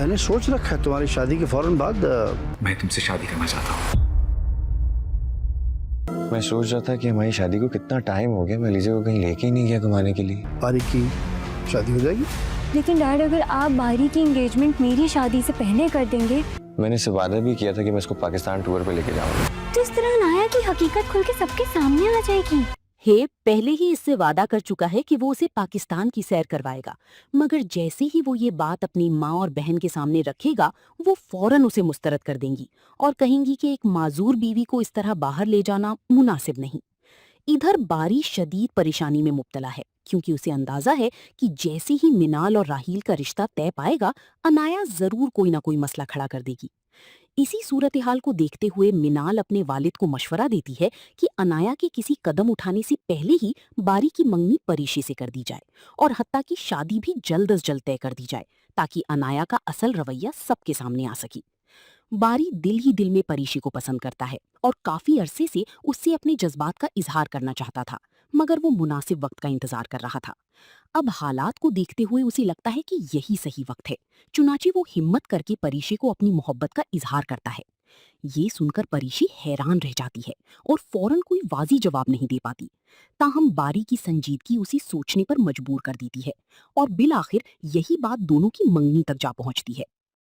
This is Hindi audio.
मैंने सोच रखा है तुम्हारी शादी के फौरन बाद मैं तुमसे शादी करना चाहता हूँ। मैं सोच रहा था कि हमारी शादी को कितना टाइम हो गया, मैं लीजे को कहीं लेके ही नहीं गया घुमाने के लिए। बारी की शादी हो जाएगी। लेकिन डैड, अगर आप बारी की एंगेजमेंट मेरी शादी से पहले कर देंगे मैंने इससे वादा भी किया था कि मैं इसको पाकिस्तान टूर पे लेके जाऊंगा। तो इस तरह अनाया की हकीकत खुल के सबके सामने आ जाएगी। हे पहले ही इससे वादा कर चुका है कि वो उसे पाकिस्तान की सैर करवाएगा, मगर जैसे ही वो ये बात अपनी माँ और बहन के सामने रखेगा वो फौरन उसे मुस्तरद कर देंगी और कहेंगी कि एक माजूर बीवी को इस तरह बाहर ले जाना मुनासिब नहीं। इधर बारी शदीद परेशानी में मुब्तला है क्योंकि उसे अंदाजा है कि जैसे ही मिनाल और राहील का रिश्ता तय पाएगा अनाया जरूर कोई ना कोई मसला खड़ा कर देगी। इसी सूरत हाल को देखते हुए मिनाल अपने वालिद को मशवरा देती है कि अनाया के किसी कदम उठाने से पहले ही बारी की मंगनी परीशी से कर दी जाए और हत्ता की शादी भी जल्द अज जल्द तय कर दी जाए ताकि अनाया का असल रवैया सबके सामने आ सके। बारी दिल ही दिल में परीशी को पसंद करता है और काफी अरसे से उससे अपने जज्बात का इजहार करना चाहता था, मगर वो मुनासिब वक्त का इंतजार कर रहा था। अब हालात को देखते हुए उसे लगता है कि यही सही वक्त है, चुनाचे वो हिम्मत करके परीशी को अपनी मोहब्बत का इजहार करता है। ये सुनकर परीशी हैरान रह जाती है और फौरन कोई वाजी जवाब नहीं दे पाती। ताहम बारी की संजीदगी उसे सोचने पर मजबूर कर देती है और बिल आखिर यही बात दोनों की मंगनी तक जा पहुंचती है।